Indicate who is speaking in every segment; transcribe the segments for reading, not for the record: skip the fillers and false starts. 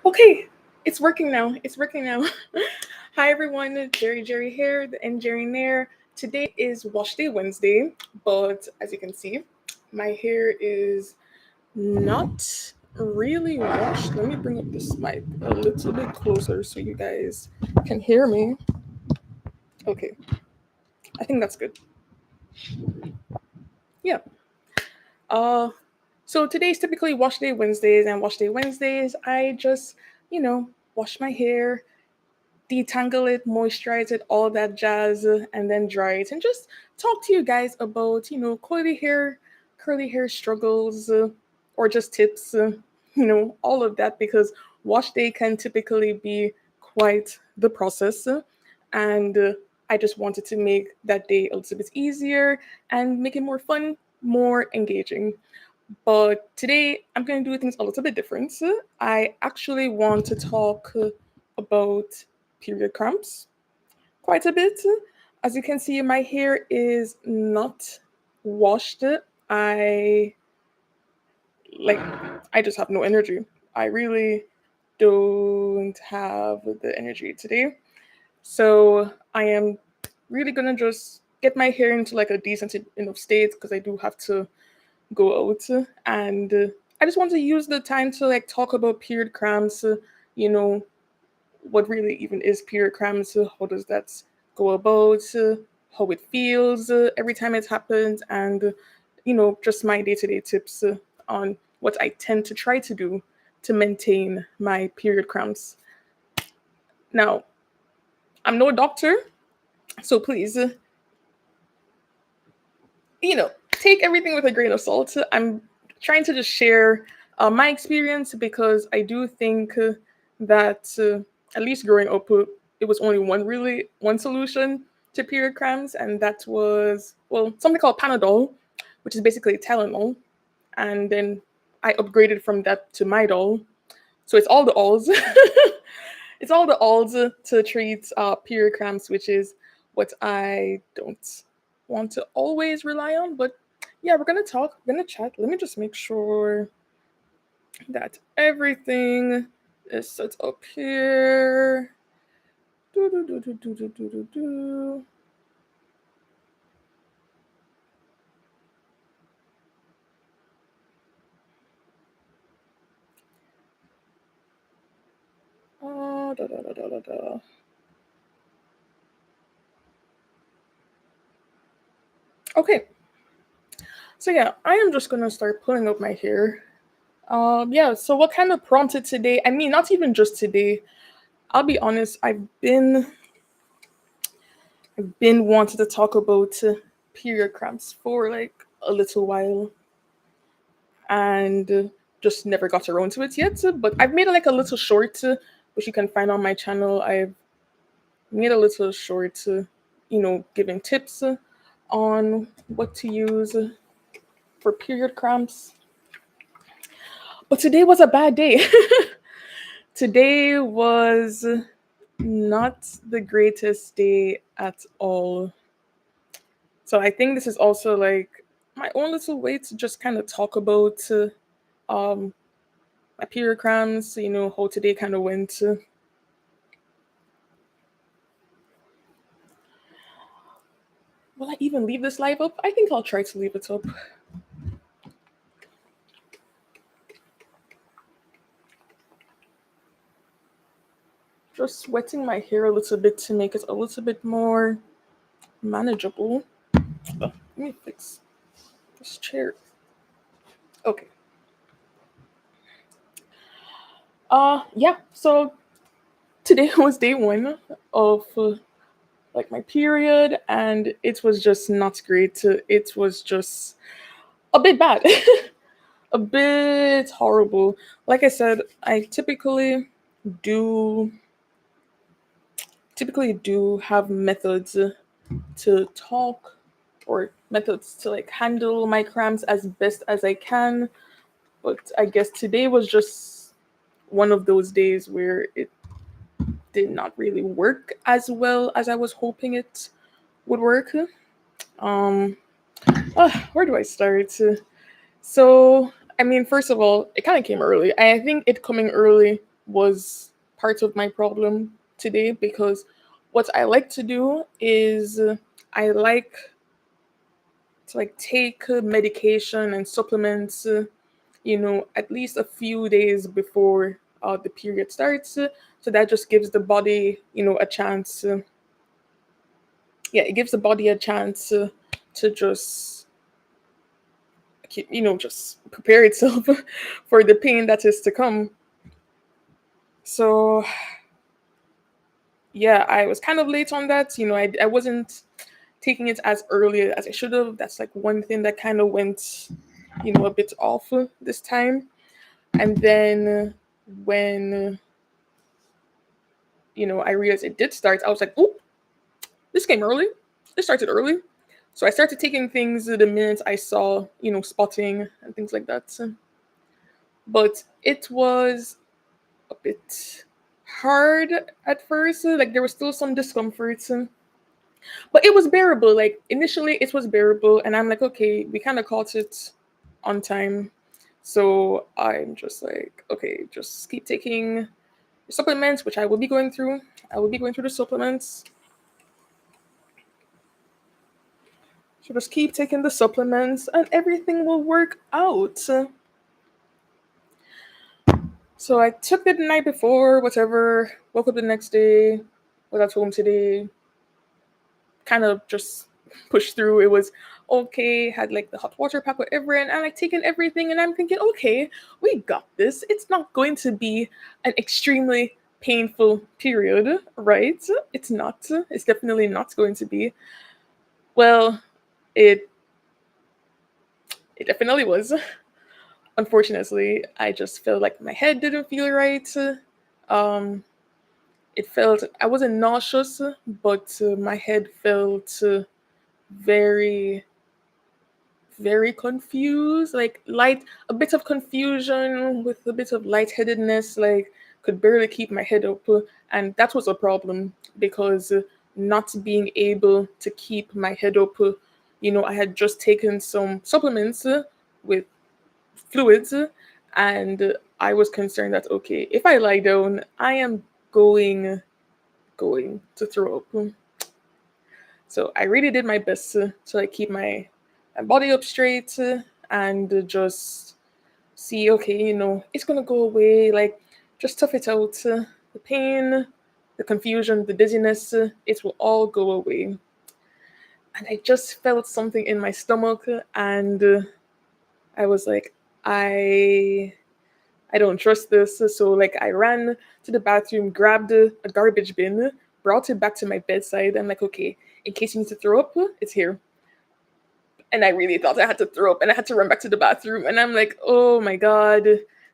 Speaker 1: Okay, it's working now. It's working now. Hi everyone, Jerry here, the njeri there. Today is Wash Day Wednesday, but as you can see, my hair is not really washed. Let me bring up this mic a little bit closer so you guys can hear me. Okay, I think that's good. Yeah. Uh, so today's typically Wash Day Wednesdays, and Wash Day Wednesdays, I just, wash my hair, detangle it, moisturize it, all that jazz, and then dry it, and just talk to you guys about curly hair struggles, or just tips, all of that because wash day can typically be quite the process, and I just wanted to make that day a little bit easier and make it more fun, more engaging. But today I'm going to do things a little bit different. I actually want to talk about period cramps quite a bit. As you can see, my hair is not washed. I like I just have no energy. I really don't have the energy today. So I am really gonna just get my hair into like a decent enough state because I do have to go out, and I just want to use the time to like talk about period cramps, you know, what really even is period cramps, how does that go about, how it feels every time it happens, and just my day-to-day tips on what I tend to try to do to maintain my period cramps. Now, I'm no doctor, so please, take everything with a grain of salt. I'm trying to just share my experience because I do think that at least growing up, it was only one solution to period cramps, and that was something called Panadol, which is basically Tylenol, and then I upgraded from that to Midol. So it's all the alls. It's all the alls to treat period cramps, which is what I don't want to always rely on. But yeah, we're gonna chat. Let me just make sure that everything is set up here. Do, do, do, do, do, do, do, do, do. Da, da, da, da, da, da. Okay, so yeah, I am just gonna start pulling up my hair. Yeah, so what kind of prompted today? I mean, not even just today. I'll be honest, I've been wanting to talk about period cramps for like a little while, and just never got around to it yet. But I've made like a little short, which you can find on my channel. I've made a little short, giving tips on what to use for period cramps. But today was a bad day. Today was not the greatest day at all. So I think this is also like my own little way to just kind of talk about um, my period cramps, how today kind of went. Will I even leave this live up? I think I'll try to leave it up. Just wetting my hair a little bit to make it a little bit more manageable. Let me fix this chair. Okay. Yeah. So today was day one of like my period, and it was just not great. It was just a bit bad, a bit horrible. Like I said, I do typically do have methods to talk, or methods to like handle my cramps as best as I can. But I guess today was just one of those days where it did not really work as well as I was hoping it would work. Um, where do I start? So, I mean, first of all, it kind of came early. I think it coming early was part of my problem today, because what I like to do is I like to like take medication and supplements, at least a few days before the period starts. So that just gives the body, a chance. Yeah, it gives the body a chance to just, just prepare itself for the pain that is to come. So yeah, I was kind of late on that. I wasn't taking it as early as I should have. That's like one thing that kind of went, a bit off this time. And then when, I realized it did start, I was like, "Oop, this came early. It started early." So I started taking things the minute I saw, spotting and things like that. But it was a bit hard at first. Like there was still some discomfort, but it was bearable. Like initially, it was bearable, and I'm like, okay, we kind of caught it on time. So I'm just like, okay, just keep taking supplements, which I will be going through. I will be going through the supplements. So just keep taking the supplements, and everything will work out. So I took it the night before, whatever. Woke up the next day, was at home today. Kind of just pushed through. It was okay. Had like the hot water pack, whatever, and I like taking everything, and I'm thinking, okay, we got this. It's not going to be an extremely painful period, right? It's not. It's definitely not going to be. Well, it it definitely was. Unfortunately, I just felt like my head didn't feel right. Um, it felt I wasn't nauseous, but my head felt very, very confused. Like light, a bit of confusion with a bit of lightheadedness. Like could barely keep my head up, and that was a problem because not being able to keep my head up. I had just taken some supplements with fluids, and I was concerned that okay, if I lie down, I am going to throw up. So I really did my best to like keep my body up straight, and just see okay, it's gonna go away. Like just tough it out. The pain, the confusion, the dizziness, it will all go away. And I just felt something in my stomach, and I was like, I I don't trust this. So like I ran to the bathroom, grabbed a garbage bin, brought it back to my bedside. I'm like, okay, in case you need to throw up, it's here. And I really thought I had to throw up, and I had to run back to the bathroom. And I'm like, oh my god,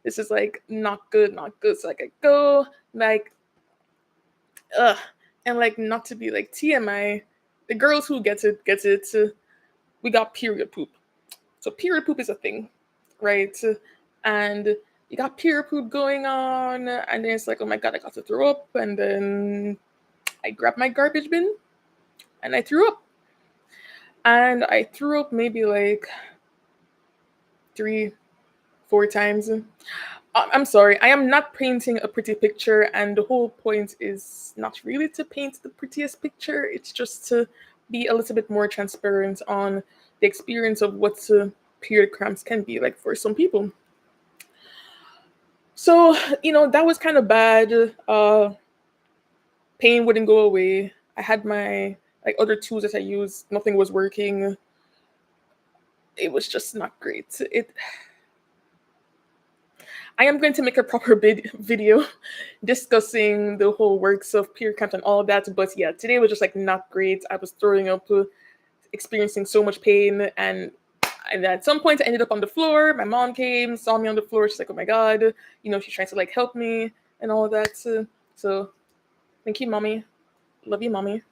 Speaker 1: this is like not good, not good. So like I go, like, ugh, and like not to be like TMI, the girls who gets it. We got period poop. So period poop is a thing, right? And you got period poop going on, and then it's like, oh my god, I got to throw up, and then I grabbed my garbage bin and I threw up, and I threw up maybe like 3, 4 times. I'm sorry, I am not painting a pretty picture, and the whole point is not really to paint the prettiest picture. It's just to be a little bit more transparent on the experience of what period cramps can be like for some people. So, that was kind of bad. Pain wouldn't go away. I had my like other tools that I used, nothing was working. It was just not great. I am going to make a proper video discussing the whole works of period cramps and all of that. But yeah, today was just like not great. I was throwing up, experiencing so much pain, and at some point I ended up on the floor. My mom came, saw me on the floor. She's like, "Oh my god," she's trying to like help me and all of that. So thank you, mommy. Love you, mommy.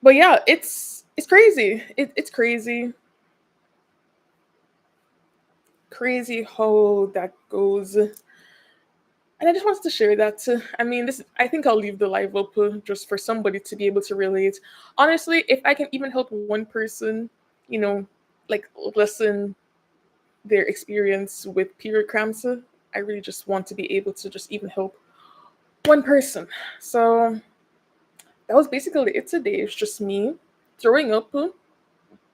Speaker 1: But yeah, it's crazy. It's crazy, crazy how that goes. And I just wanted to share that. I mean, this. I think I'll leave the live up just for somebody to be able to relate. Honestly, if I can even help one person, you know, like lessen their experience with period cramps, I really just want to be able to just even help one person. So that was basically it today. It's just me throwing up,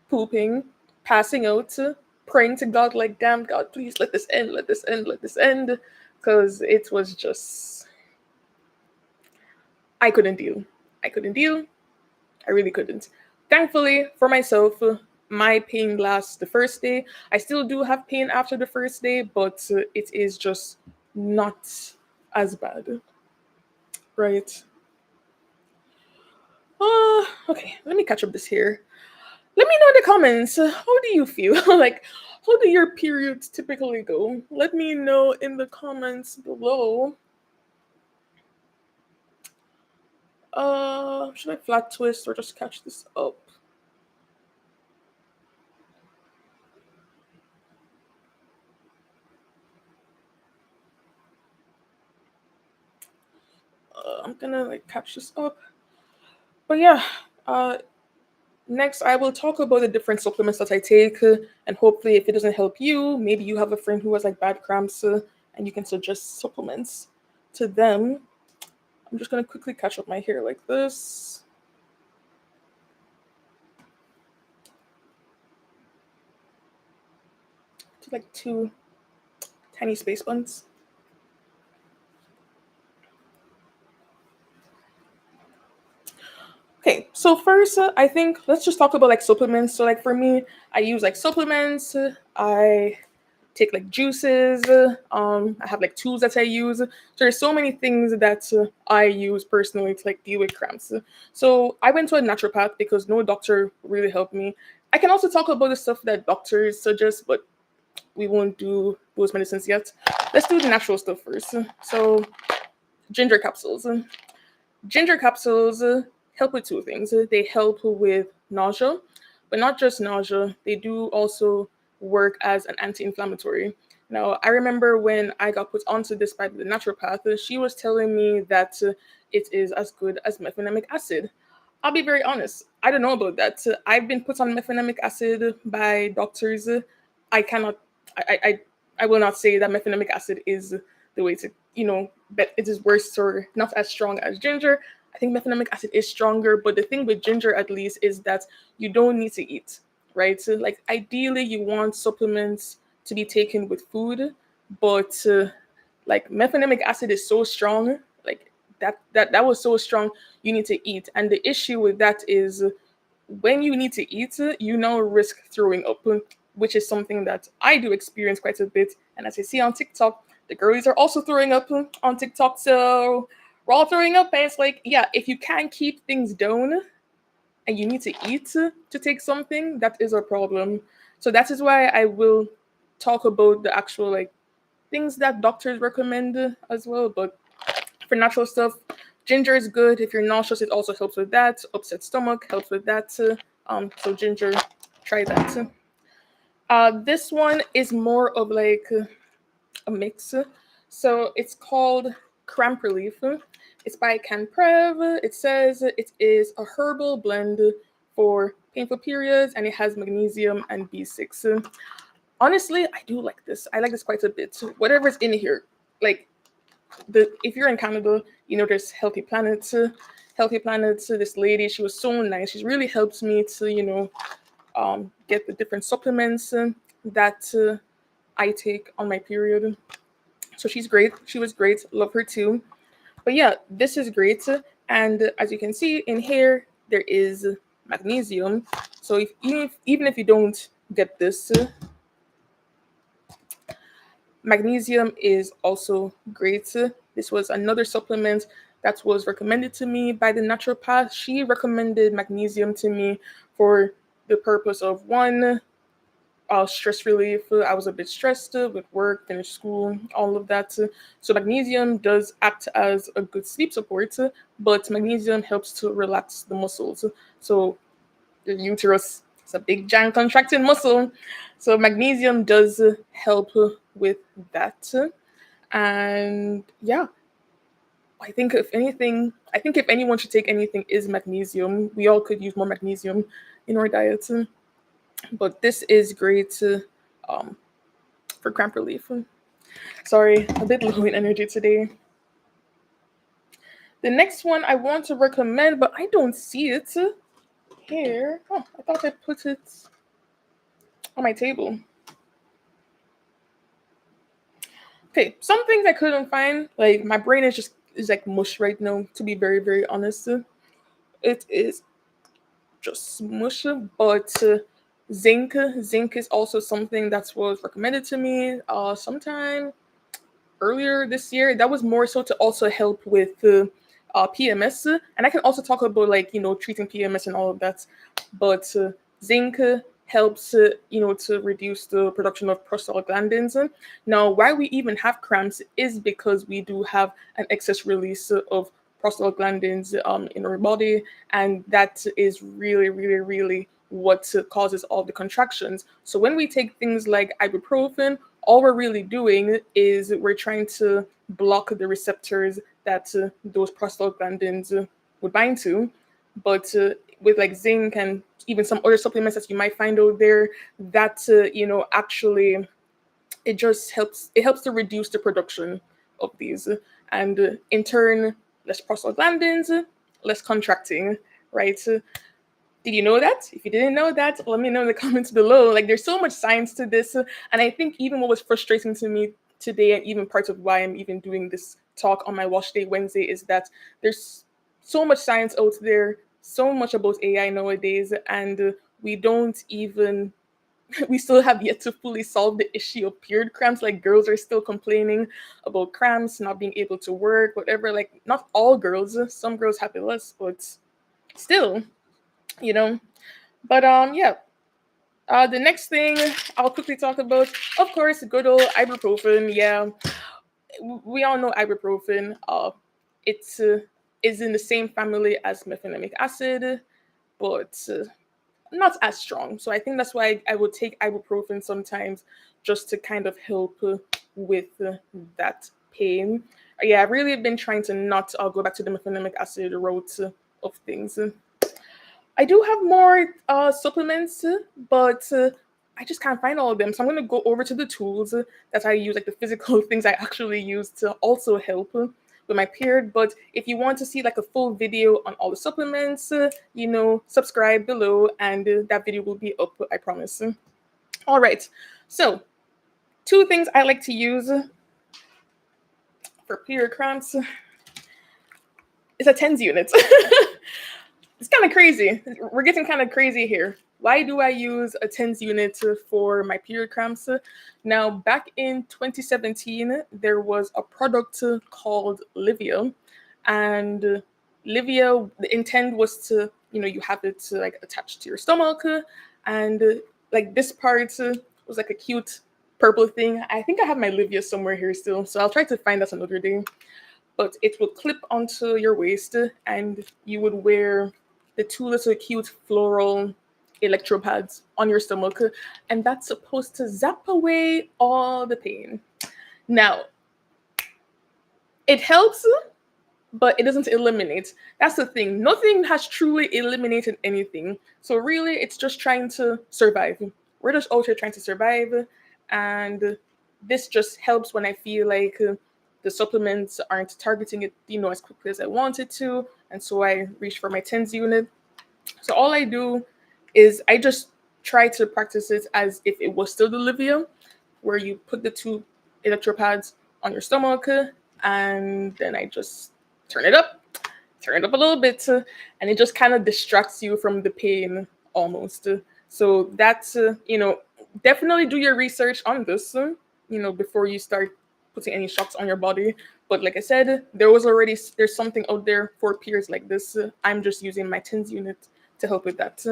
Speaker 1: pooping, passing out, praying to God, like, damn, God, please let this end, let this end, let this end. Because it was just, I couldn't deal. I couldn't deal. I really couldn't. Thankfully for myself, my pain lasts the first day. I still do have pain after the first day, but it is just not as bad. Right. Okay, let me catch up this here. Let me know in the comments. How do you feel? Like, how do your periods typically go? Let me know in the comments below. Should I flat twist or just catch this up? I'm gonna like catch this up. But yeah, uh, next I will talk about the different supplements that I take, and hopefully, if it doesn't help you, maybe you have a friend who has like bad cramps, and you can suggest supplements to them. I'm just gonna quickly catch up my hair like this. To like two tiny space buns. Okay, so first, I think let's just talk about like supplements. So, like for me, I use like supplements. I take like juices. I have like tools that I use. So there's so many things that I use personally to like deal with cramps. So I went to a naturopath because no doctor really helped me. I can also talk about the stuff that doctors suggest, but we won't do those medicines yet. Let's do the natural stuff first. So ginger capsules. Ginger capsules help with two things. They help with nausea, but not just nausea, they do also work as an anti inflammatory. Now, I remember when I got put onto this by the naturopath, she was telling me that it is as good as mefenamic acid. I'll be very honest, I don't know about that. I've been put on mefenamic acid by doctors. I cannot, I, I, I will not say that mefenamic acid is the way to, but it is worse or not as strong as ginger. I think mefenamic acid is stronger, but the thing with ginger at least is that you don't need to eat, right? So, like ideally, you want supplements to be taken with food, but like mefenamic acid is so strong, like that was so strong. You need to eat, and the issue with that is when you need to eat, you now risk throwing up, which is something that I do experience quite a bit. And as I see on TikTok, the girlies are also throwing up on TikTok. So we're all throwing up. And it's like, yeah, if you can't keep things down and you need to eat to take something, that is a problem. So that is why I will talk about the actual like things that doctors recommend as well. But for natural stuff, ginger is good. If you're nauseous, it also helps with that. Upset stomach helps with that. So ginger, try that. This one is more of like a mix. So it's called Cramp Relief. It's by Canprev. It says it is a herbal blend for painful periods, and it has magnesium and B6. Honestly, I do like this. I like this quite a bit. Whatever's in here, like if you're in Canada, there's Healthy Planets. Healthy Planets. This lady, she was so nice. She's really helped me to get the different supplements that I take on my period. So she's great. She was great. Love her too. But yeah, this is great. And as you can see in here, there is magnesium. So even if you don't get this, magnesium is also great. This was another supplement that was recommended to me by the naturopath. She recommended magnesium to me for the purpose of one, stress relief. I was a bit stressed with work, finished school, all of that. So magnesium does act as a good sleep support, but magnesium helps to relax the muscles. So the uterus is a big giant contracting muscle. So magnesium does help with that. And yeah, I think if anyone should take anything is magnesium. We all could use more magnesium in our diets. But this is great um, for cramp relief. Sorry, a bit low in energy today. The next one I want to recommend, but I don't see it here. Oh, I thought I put it on my table. Okay, some things I couldn't find. Like my brain is like mush right now. To be very very honest, it is just mush. But zinc is also something that was recommended to me. Sometime earlier this year. That was more so to also help with PMS, and I can also talk about like treating PMS and all of that. But zinc helps to reduce the production of prostaglandins. Now, why we even have cramps is because we do have an excess release of prostaglandins in our body, and that is really really really what causes all the contractions. So when we take things like ibuprofen, all we're really doing is we're trying to block the receptors that those prostaglandins would bind to. But with like zinc and even some other supplements that you might find out there, that actually it helps to reduce the production of these, and in turn, less prostaglandins, less contracting, right? Did you know that? If you didn't know that, let me know in the comments below. Like, there's so much science to this. And I think even what was frustrating to me today, and even part of why I'm even doing this talk on my Wash Day Wednesday, is that there's so much science out there, so much about AI nowadays, and we don't even we still have yet to fully solve the issue of period cramps. Like, girls are still complaining about cramps, not being able to work, whatever. Like, not all girls, some girls have it less, but still, you know. But yeah. The next thing I'll quickly talk about, of course, good old ibuprofen. Yeah, we all know ibuprofen. It's is in the same family as mefenamic acid, but not as strong. So I think that's why I would take ibuprofen sometimes, just to kind of help with that pain. Yeah, I've really been trying to not go back to the mefenamic acid route of things. I do have more supplements, but I just can't find all of them. So I'm going to go over to the tools that I use, like the physical things I actually use to also help with my period. But if you want to see like a full video on all the supplements, subscribe below, and that video will be up, I promise. All right. So, two things I like to use for period cramps is a TENS unit. It's kind of crazy. We're getting kind of crazy here. Why do I use a TENS unit for my period cramps? Now, back in 2017, there was a product called Livia, and Livia, the intent was to, you have it like attached to your stomach, and like this part was like a cute purple thing. I think I have my Livia somewhere here still, so I'll try to find that another day. But it would clip onto your waist, and you would wear the two little cute floral electropads on your stomach, and that's supposed to zap away all the pain. Now, it helps, but it doesn't eliminate. That's the thing. Nothing has truly eliminated anything. So really, it's just trying to survive. We're just out here trying to survive, and this just helps when I feel like the supplements aren't targeting it, as quickly as I want it to, and so I reach for my TENS unit. So all I do is I just try to practice it as if it was still the Livia, where you put the two electropads on your stomach, and then I just turn it up a little bit, and it just kind of distracts you from the pain almost. So that's, definitely do your research on this, before you start putting any shocks on your body. But like I said, there's something out there for peers like this. I'm just using my TENS unit to help with that.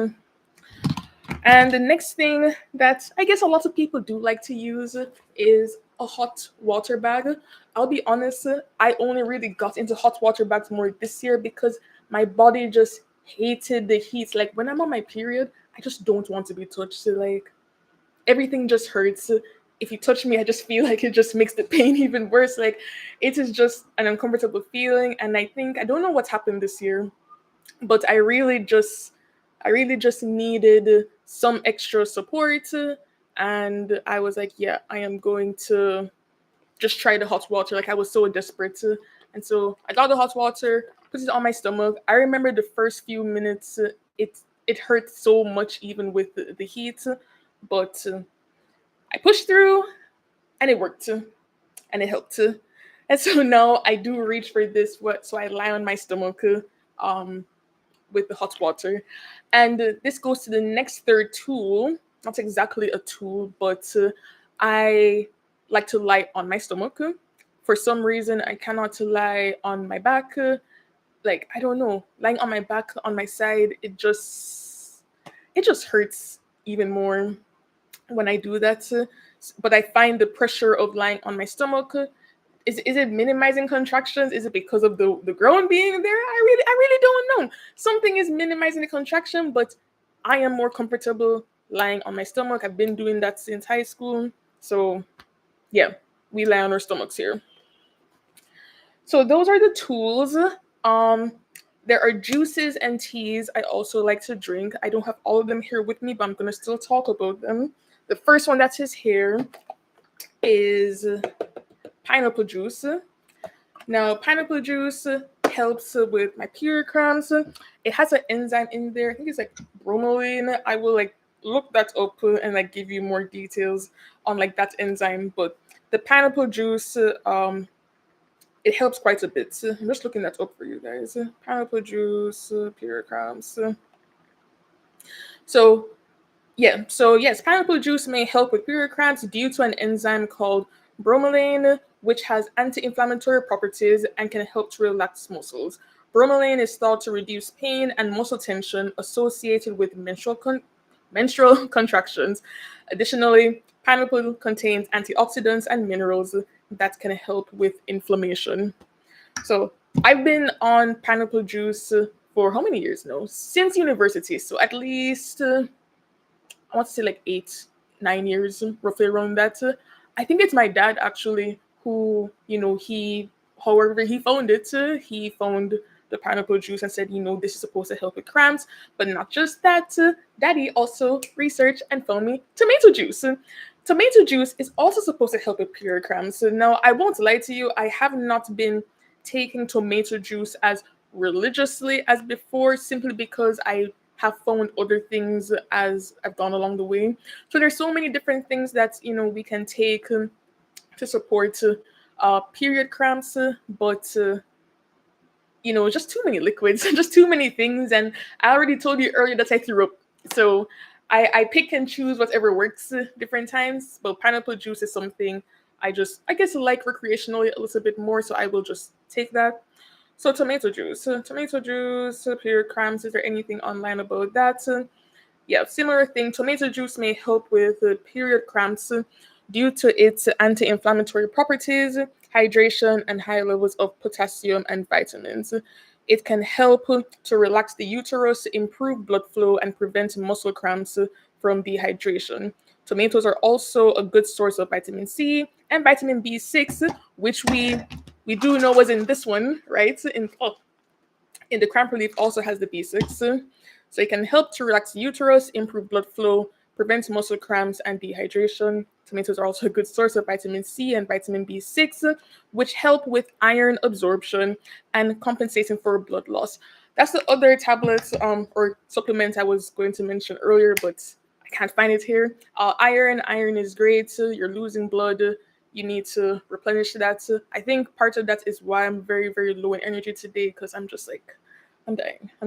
Speaker 1: And the next thing that I guess a lot of people do like to use is a hot water bag. I'll be honest, I only really got into hot water bags more this year because my body just hated the heat. Like when I'm on my period, I just don't want to be touched. So, like, everything just hurts. If you touch me, I just feel like it just makes the pain even worse. Like, it is just an uncomfortable feeling. And I don't know what's happened this year, but I really just needed some extra support, and I was like, yeah, I am going to just try the hot water. Like I was so desperate to. And so I got the hot water, put it on my stomach. I remember the first few minutes, it hurt so much even with the heat, but I pushed through and it worked and it helped. And so now I do reach for this. So I lie on my stomach um, with the hot water. And this goes to the next third tool. Not exactly a tool, but I like to lie on my stomach. For some reason, I cannot lie on my back. Like I don't know, lying on my back on my side, it just hurts even more when I do that. But I find the pressure of lying on my stomach. Is it minimizing contractions? Is it because of the ground being there? I really don't know. Something is minimizing the contraction, but I am more comfortable lying on my stomach. I've been doing that since high school. So yeah, we lie on our stomachs here. So those are the tools. Um, there are juices and teas I also like to drink. I don't have all of them here with me, but I'm gonna still talk about them. The first one that is here is pineapple juice. Now, pineapple juice helps with my period cramps. It has an enzyme in there. I think it's like bromelain. I will like look that up and like give you more details on like that enzyme. But the pineapple juice, it helps quite a bit. I'm just looking that up for you guys. Pineapple juice, period cramps. So yeah, so yes, pineapple juice may help with period cramps due to an enzyme called bromelain, which has anti-inflammatory properties and can help to relax muscles. Bromelain is thought to reduce pain and muscle tension associated with menstrual contractions. Additionally, pineapple contains antioxidants and minerals that can help with inflammation. So I've been on pineapple juice for how many years now? Since university. So at least I want to say like 8, 9 years, roughly around that. I think it's my dad actually who, however he found it. He found the pineapple juice and said, this is supposed to help with cramps. But not just that, daddy also researched and found me tomato juice. Tomato juice is also supposed to help with period cramps. Now, I won't lie to you, I have not been taking tomato juice as religiously as before, simply because I have found other things as I've gone along the way. So there's so many different things that we can take to support period cramps, but just too many liquids, just too many things. And I already told you earlier that I threw up, so I pick and choose whatever works different times. But pineapple juice is something I guess like recreationally a little bit more, so I will just take that. So tomato juice, period cramps. Is there anything online about that? Yeah, similar thing. Tomato juice may help with period cramps due to its anti-inflammatory properties, hydration, and high levels of potassium and vitamins. It can help to relax the uterus, improve blood flow, and prevent muscle cramps from dehydration. Tomatoes are also a good source of vitamin C and vitamin B6, which we do know was in this one, right? In the cramp relief also has the B6. So it can help to relax the uterus, improve blood flow, prevent muscle cramps and dehydration. Tomatoes are also a good source of vitamin C and vitamin B6, which help with iron absorption and compensating for blood loss. That's the other tablets or supplement I was going to mention earlier, but I can't find it here. Iron is great. You're losing blood. You need to replenish that. I think part of that is why I'm very, very low in energy today, because I'm just like, I'm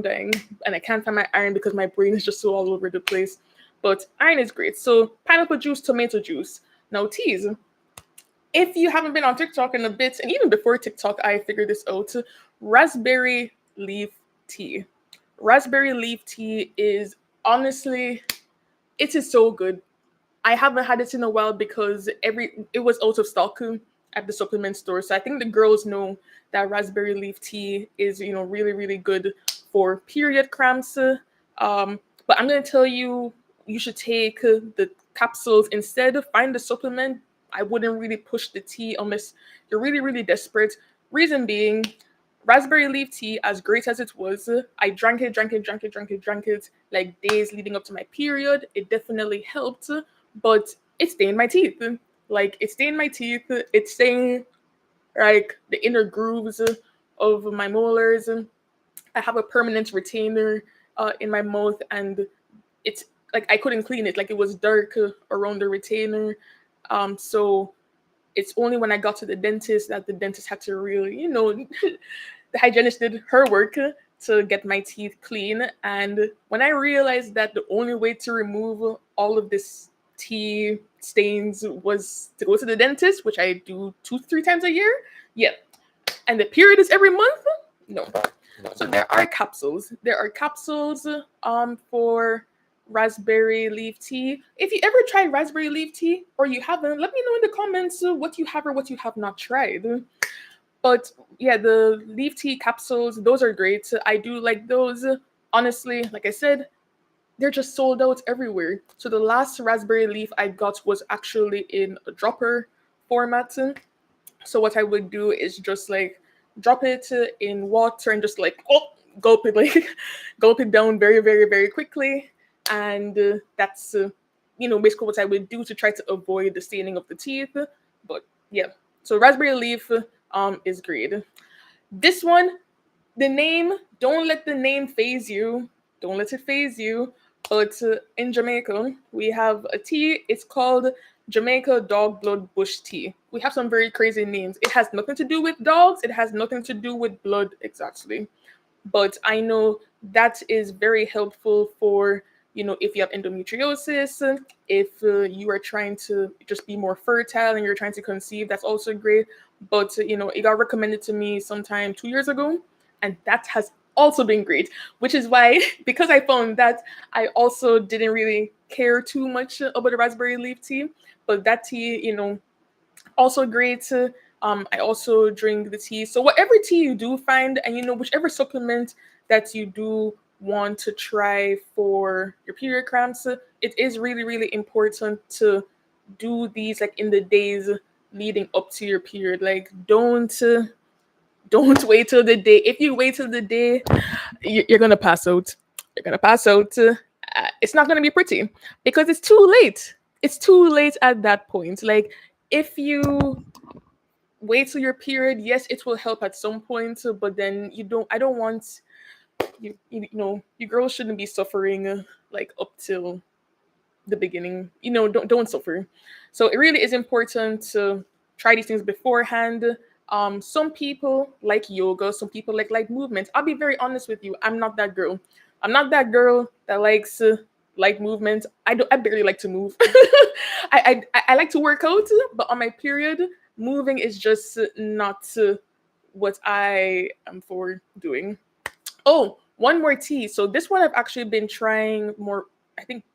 Speaker 1: dying, and I can't find my iron because my brain is just so all over the place. But iron is great. So pineapple juice, tomato juice. Now teas. If you haven't been on TikTok in a bit, and even before TikTok, I figured this out. Raspberry leaf tea. Raspberry leaf tea is honestly, it is so good. I haven't had it in a while because it was out of stock at the supplement store. So I think the girls know that raspberry leaf tea is really really good for period cramps. But I'm gonna tell you, you should take the capsules instead. Find the supplement. I wouldn't really push the tea unless you're really really desperate. Reason being, raspberry leaf tea, as great as it was, I drank it like days leading up to my period. It definitely helped, but it stained my teeth. Like it stained my teeth. It stained like the inner grooves of my molars. I have a permanent retainer in my mouth, and it's like I couldn't clean it. Like it was dark around the retainer. So it's only when I got to the dentist that the dentist had to really, the hygienist did her work to get my teeth clean. And when I realized that the only way to remove all of this tea stains was to go to the dentist, which I do 2 to 3 times a year, yeah, and the period is every month, no. So there are capsules. There are capsules for raspberry leaf tea. If you ever tried raspberry leaf tea or you haven't, let me know in the comments what you have or what you have not tried. But yeah, the leaf tea capsules, those are great. I do like those. Honestly, like I said, they're just sold out everywhere. So the last raspberry leaf I got was actually in a dropper format. So what I would do is just like drop it in water and just like gulp it, like gulp it down very very very quickly, and that's basically what I would do to try to avoid the staining of the teeth. But yeah, so raspberry leaf is great. This one, the name, don't let the name phase you. Don't let it phase you. But in Jamaica, we have a tea. It's called Jamaica Dog Blood Bush Tea. We have some very crazy names. It has nothing to do with dogs. It has nothing to do with blood exactly. But I know that is very helpful for, if you have endometriosis, if you are trying to just be more fertile and you're trying to conceive, that's also great. But, it got recommended to me sometime 2 years ago, and that has also been great, which is why, because I found that, I also didn't really care too much about the raspberry leaf tea. But that tea, also great. I also drink the tea. So whatever tea you do find, and whichever supplement that you do want to try for your period cramps, it is really really important to do these like in the days leading up to your period. Like don't wait till the day. If you wait till the day, you're gonna pass out. You're gonna pass out. It's not gonna be pretty because it's too late. It's too late at that point. Like if you wait till your period, yes, it will help at some point, but then you don't. I don't want you girls shouldn't be suffering like up till the beginning. Don't suffer. So it really is important to try these things beforehand. Some people like yoga, some people like light movement. I'll be very honest with you. I'm not that girl. I'm not that girl that likes light movement. I barely like to move. I like to work out, but on my period, moving is just not what I am for doing. Oh, one more tea. So this one I've actually been trying more. I think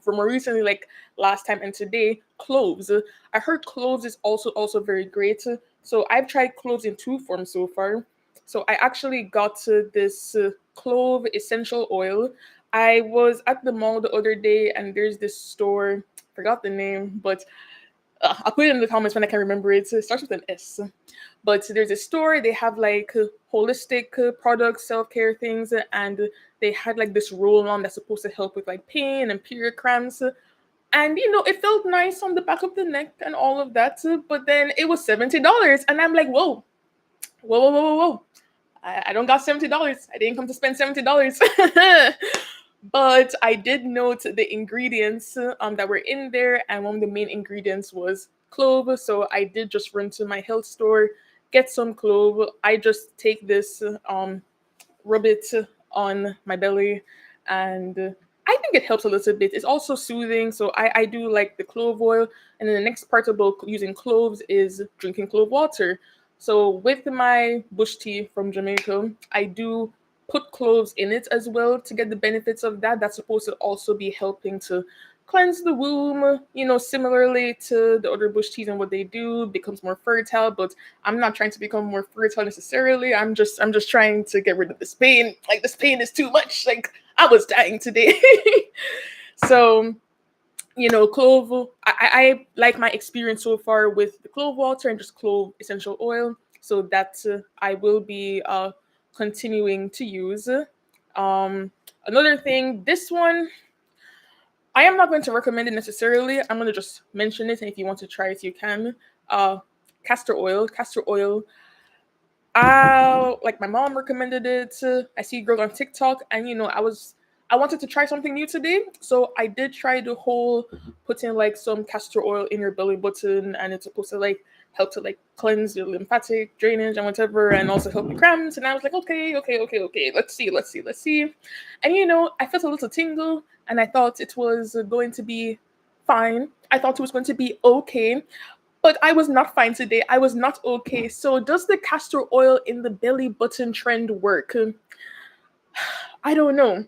Speaker 1: for more recently, like last time and today, cloves. I heard cloves is also very great. So I've tried cloves in two forms so far. So I actually got this clove essential oil. I was at the mall the other day, and there's this store. Forgot the name, but I'll put it in the comments when I can remember it. So it starts with an S. But there's a store, they have like holistic products, self care things, and they had like this roll on that's supposed to help with like pain and period cramps. And it felt nice on the back of the neck and all of that. But then it was $70. And I'm like, whoa, whoa, whoa, whoa, whoa, whoa. I don't got $70. I didn't come to spend $70. But I did note the ingredients that were in there, and one of the main ingredients was clove. So I did just run to my health store, get some clove. I just take this, rub it on my belly, and I think it helps a little bit. It's also soothing, so I do like the clove oil. And then the next part about using cloves is drinking clove water. So with my bush tea from Jamaica, I do put cloves in it as well to get the benefits of that. That's supposed to also be helping to cleanse the womb, similarly to the other bush teas and what they do, becomes more fertile. But I'm not trying to become more fertile necessarily. I'm just trying to get rid of this pain. Like this pain is too much. Like I was dying today. So clove. I like my experience so far with the clove water and just clove essential oil. So that I will be continuing to use. Another thing, this one I am not going to recommend it necessarily. I'm going to just mention it, and if you want to try it, you can. Uh, Castor oil. Castor oil, like my mom recommended it. I see girls on TikTok, and I wanted to try something new today, so I did try the whole putting like some castor oil in your belly button, and it's supposed to like help to like cleanse your lymphatic drainage and whatever, and also help with cramps. And I was like, okay, okay, okay, okay, let's see. And I felt a little tingle, and I thought it was going to be fine. I thought it was going to be okay, but I was not fine today. I was not okay. So, does the castor oil in the belly button trend work? I don't know.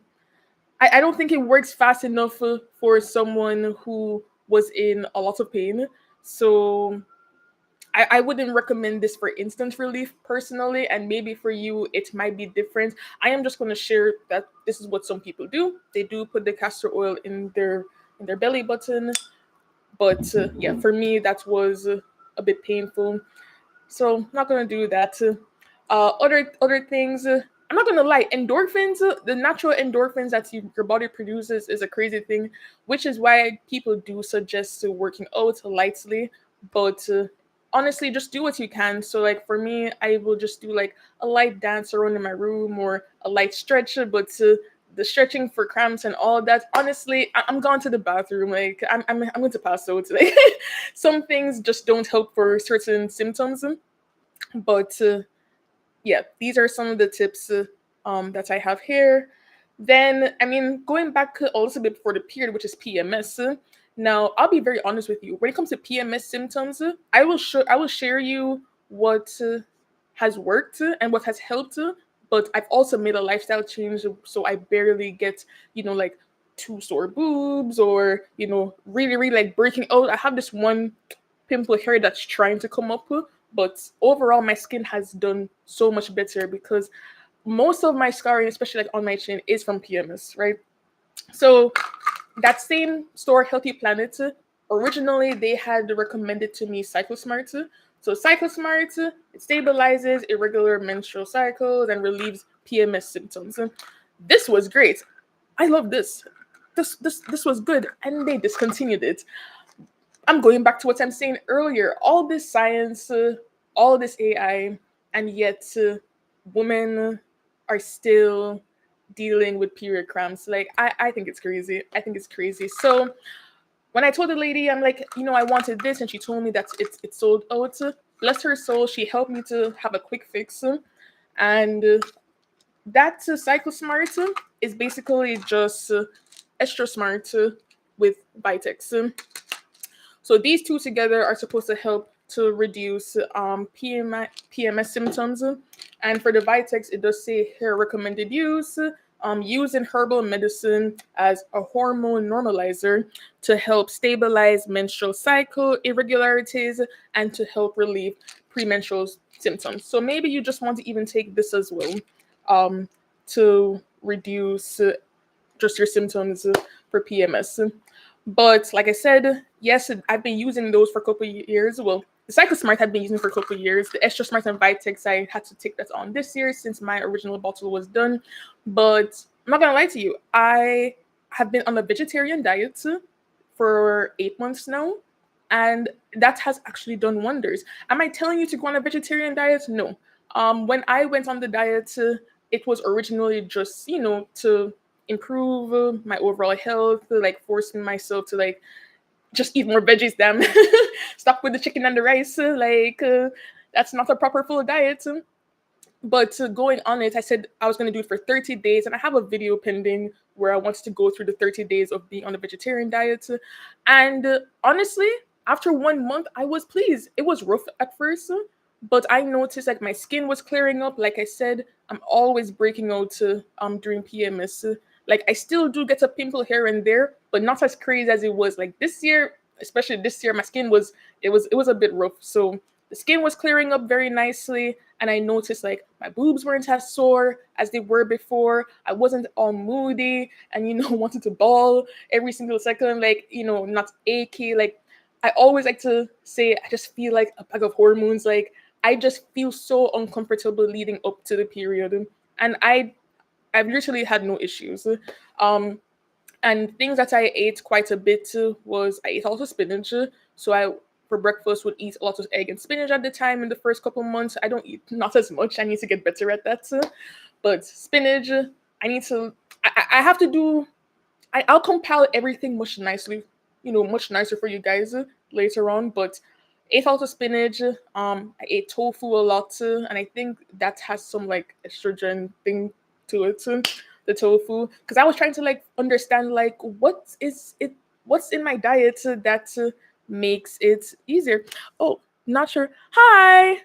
Speaker 1: I don't think it works fast enough for someone who was in a lot of pain. So, I wouldn't recommend this for instant relief personally. And maybe for you, it might be different. I am just going to share that this is what some people do. They do put the castor oil in their belly button, but yeah, for me that was a bit painful. So not gonna do that. Other things. I'm not gonna lie. Endorphins, the natural endorphins that your body produces, is a crazy thing, which is why people do suggest working out lightly. But honestly, just do what you can. So like for me, I will just do like a light dance around in my room or a light stretch. But the stretching for cramps and all of that, honestly, I'm going to the bathroom. Like I'm going to pass out. Like some things just don't help for certain symptoms. But yeah, these are some of the tips that I have here. Then, I mean, going back a little bit before the period, which is PMS. Now, I'll be very honest with you. When it comes to PMS symptoms, I will share you what has worked and what has helped. But I've also made a lifestyle change, so I barely get, like two sore boobs or really, really like breaking out. I have this one pimple here that's trying to come up, but overall my skin has done so much better because most of my scarring, especially like on my chin, is from PMS, right? So that same store, Healthy Planet, originally they had recommended to me Cyclosmart. So Cyclosmart, it stabilizes irregular menstrual cycles and relieves PMS symptoms. This was great. I love this. This was good, and they discontinued it. I'm going back to what I'm saying earlier. All this science, all this AI, and yet women are still dealing with period cramps. Like I think it's crazy. I think it's crazy. So when I told the lady, I'm like, I wanted this, and she told me that it's sold out. Bless her soul, she helped me to have a quick fix, and that Cyclosmart is basically just extra smart with Vitex. So these two together are supposed to help to reduce PMS symptoms. And for the Vitex, it does say here recommended use. Used in herbal medicine as a hormone normalizer to help stabilize menstrual cycle irregularities and to help relieve premenstrual symptoms. So maybe you just want to even take this as well, to reduce just your symptoms for PMS. But like I said, yes, I've been using those for a couple of years. Well, the Cyclosmart I've been using for a couple of years. The Extra Smart and Vitex, I had to take that on this year since my original bottle was done. But I'm not gonna lie to you, I have been on a vegetarian diet for 8 months now, and that has actually done wonders. Am I telling you to go on a vegetarian diet? No. When I went on the diet, it was originally just to improve my overall health, like forcing myself to like just eat more veggies. Damn, stop with the chicken and the rice. That's not a proper full diet. But going on it, I said I was going to do it for 30 days, and I have a video pending where I wanted to go through the 30 days of being on a vegetarian diet. And honestly, after 1 month, I was pleased. It was rough at first, but I noticed like my skin was clearing up. Like I said, I'm always breaking out during PMS. Like I still do get a pimple here and there, but not as crazy as it was like this year. Especially this year, my skin was a bit rough. So the skin was clearing up very nicely, and I noticed like my boobs weren't as sore as they were before. I wasn't all moody and wanted to bawl every single second, like not achy. Like I always like to say, I just feel like a bag of hormones. Like I just feel so uncomfortable leading up to the period, and I've literally had no issues. Um, And things that I ate quite a bit was I ate a lot of spinach. So I for breakfast would eat a lot of egg and spinach at the time in the first couple months. I don't eat not as much. I need to get better at that. But spinach, I need to. I have to do. I'll compile everything much nicely, much nicer for you guys later on. But ate a lot of spinach. I ate tofu a lot, and I think that has some like estrogen thing to it. The tofu, because I was trying to like understand like what's in my diet that makes it easier. Oh, not sure. Hi.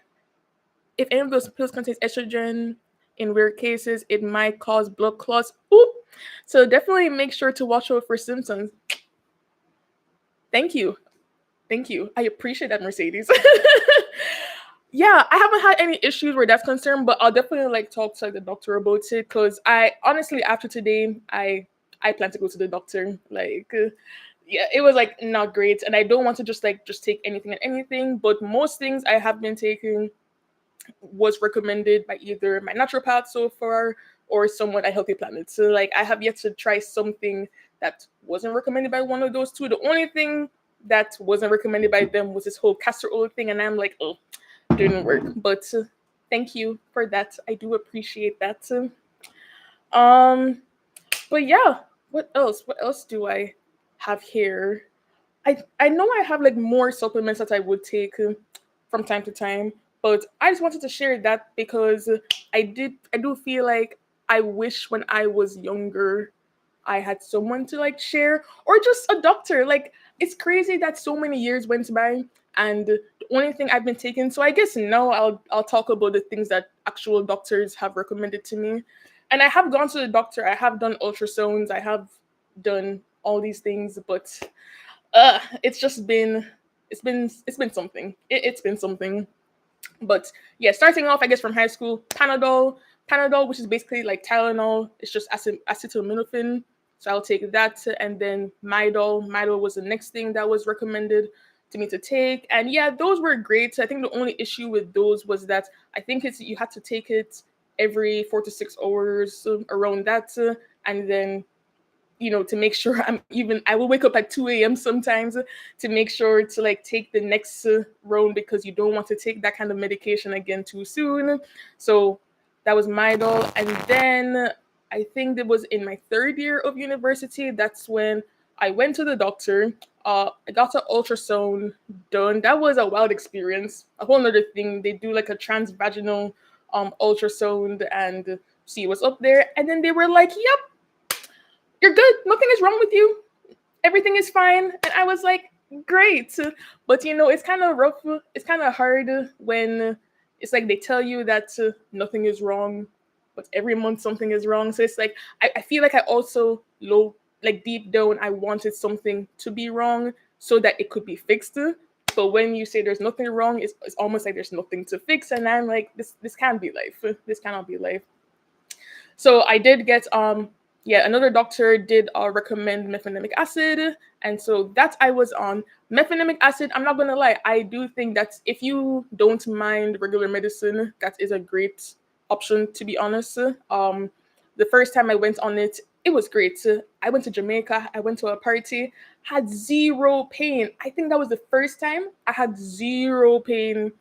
Speaker 1: If any of those pills contains estrogen, in rare cases, it might cause blood clots. Oop. So definitely make sure to watch out for symptoms. Thank you. Thank you. I appreciate that, Mercedes. Yeah, I haven't had any issues where that's concerned, but I'll definitely like talk to like, the doctor about it because I honestly after today I plan to go to the doctor. Like yeah, it was like not great, and I don't want to just take anything and anything. But most things I have been taking was recommended by either my naturopath so far or someone at Healthy Planet. So like I have yet to try something that wasn't recommended by one of those two. The only thing that wasn't recommended by them was this whole castor oil thing, and I'm like, oh, didn't work. But thank you for that. I do appreciate that. Um, but yeah, what else? What else do I have here? I know I have like more supplements that I would take from time to time, but I just wanted to share that because I do feel like I wish when I was younger I had someone to like share or just a doctor. Like it's crazy that so many years went by and the only thing I've been taking. So I guess now I'll talk about the things that actual doctors have recommended to me. And I have gone to the doctor. I have done ultrasounds. I have done all these things, but it's just been it's been something. It's been something. But yeah, starting off, I guess from high school, Panadol, which is basically like Tylenol. It's just acetaminophen. So I'll take that, and then Midol. Midol was the next thing that was recommended to me to take, and yeah, those were great. I think the only issue with those was that I think it's you had to take it every 4 to 6 hours around that, and then to make sure I will wake up at 2 a.m. sometimes to make sure to like take the next round because you don't want to take that kind of medication again too soon. So that was Midol. And then I think it was in my third year of university. That's when I went to the doctor. I got an ultrasound done. That was a wild experience. A whole other thing. They do like a transvaginal ultrasound and see what's up there. And then they were like, yep, you're good. Nothing is wrong with you. Everything is fine. And I was like, great. But it's kind of rough. It's kind of hard when it's like they tell you that nothing is wrong, but every month something is wrong. So it's like, I feel like I also like deep down, I wanted something to be wrong so that it could be fixed. But when you say there's nothing wrong, it's almost like there's nothing to fix. And I'm like, this can't be life. This cannot be life. So I did get another doctor did recommend mefenamic acid, and so that I was on mefenamic acid. I'm not gonna lie, I do think that if you don't mind regular medicine, that is a great option. To be honest, the first time I went on it, it was great. I went to Jamaica. I went to a party, had zero pain. I think that was the first time I had zero pain.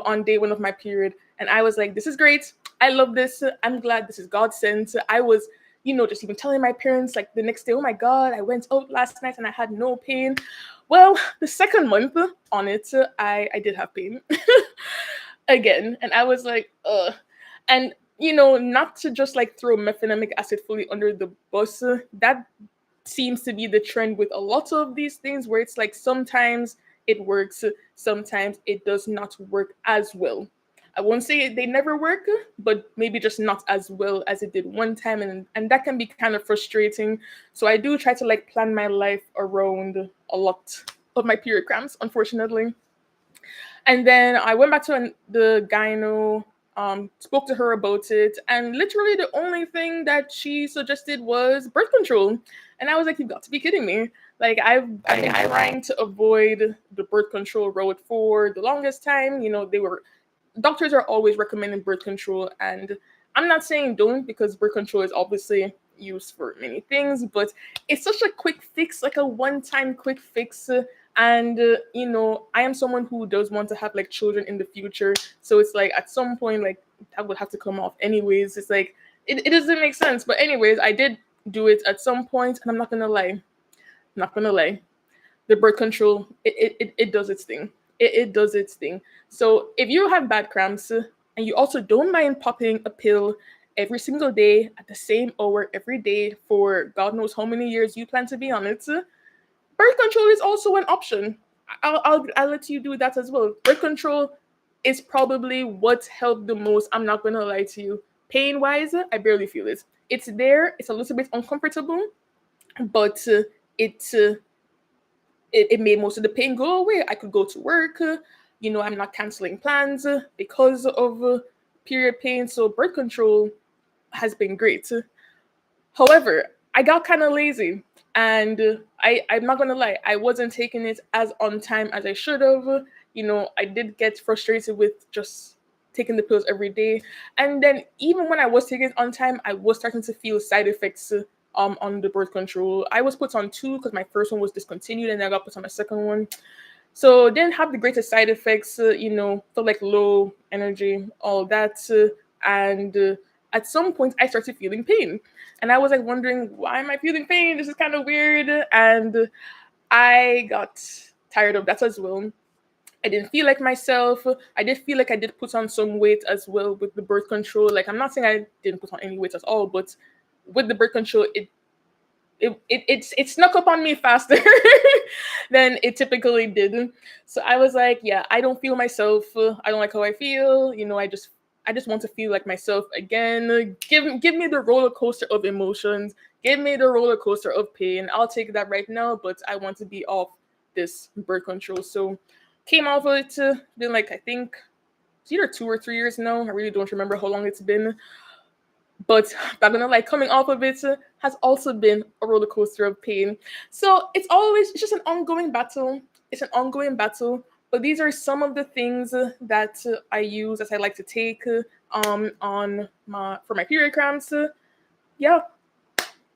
Speaker 1: On day one of my period, and I was like, "This is great. I love this. I'm glad this is God sent." I was just even telling my parents like the next day, oh my God, I went out last night and I had no pain. Well, the second month on it, I did have pain again. And I was like, ugh. And, not to just like throw mefenamic acid fully under the bus, that seems to be the trend with a lot of these things where it's like sometimes it works, sometimes it does not work as well. I won't say they never work, but maybe just not as well as it did one time, and that can be kind of frustrating. So I do try to like plan my life around a lot of my period cramps, unfortunately. And then I went back to the gyno, spoke to her about it, and literally the only thing that she suggested was birth control. And I was like, you've got to be kidding me. Like I've been trying to avoid the birth control road for the longest time. Doctors are always recommending birth control, and I'm not saying don't, because birth control is obviously, used for many things, but it's such a quick fix, like a one-time quick fix. And I am someone who does want to have like children in the future, so it's like at some point like that would have to come off anyways. It's like it doesn't make sense, but anyways, I did do it at some point, and I'm not gonna lie, the birth control, it does its thing. It does its thing. So if you have bad cramps, and you also don't mind popping a pill every single day at the same hour every day for God knows how many years you plan to be on it, birth control is also an option. I'll let you do that as well. Birth control is probably what helped the most. I'm not gonna lie to you. Pain wise, I barely feel it. It's there. It's a little bit uncomfortable, but it, uh, it made most of the pain go away. I could go to work. I'm not canceling plans because of period pain. So birth control has been great. However, I got kind of lazy, and I'm not gonna lie, I wasn't taking it as on time as I should have. I did get frustrated with just taking the pills every day, and then even when I was taking it on time, I was starting to feel side effects. On the birth control, I was put on two because my first one was discontinued, and I got put on my second one. So didn't have the greatest side effects, felt like low energy, all that, and at some point I started feeling pain, and I was like wondering why am I feeling pain? This is kind of weird, and I got tired of that as well. I didn't feel like myself. I did feel like I did put on some weight as well with the birth control. Like I'm not saying I didn't put on any weight at all, but with the birth control, it snuck up on me faster than it typically did. So I was like, yeah, I don't feel myself. I don't like how I feel. I just want to feel like myself again. Give me the roller coaster of emotions. Give me the roller coaster of pain. I'll take that right now, but I want to be off this birth control. So came off of it. Been like I think it's either 2 or 3 years now. I really don't remember how long it's been. But not gonna lie, coming off of it has also been a roller coaster of pain. So it's just an ongoing battle. It's an ongoing battle. But these are some of the things that I use, that I like to take on my period cramps. Yeah,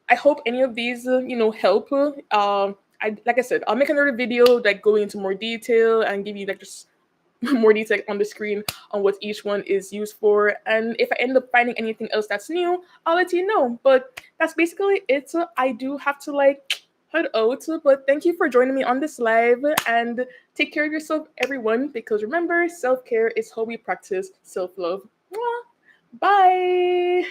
Speaker 1: I hope any of these help. Like I said, I'll make another video like going into more detail and give you like just more detail on the screen on what each one is used for. And if I end up finding anything else that's new, I'll let you know. But that's basically it. I do have to like head out. But thank you for joining me on this live, and take care of yourself, everyone, because remember, self-care is how we practice self-love. Mwah. Bye.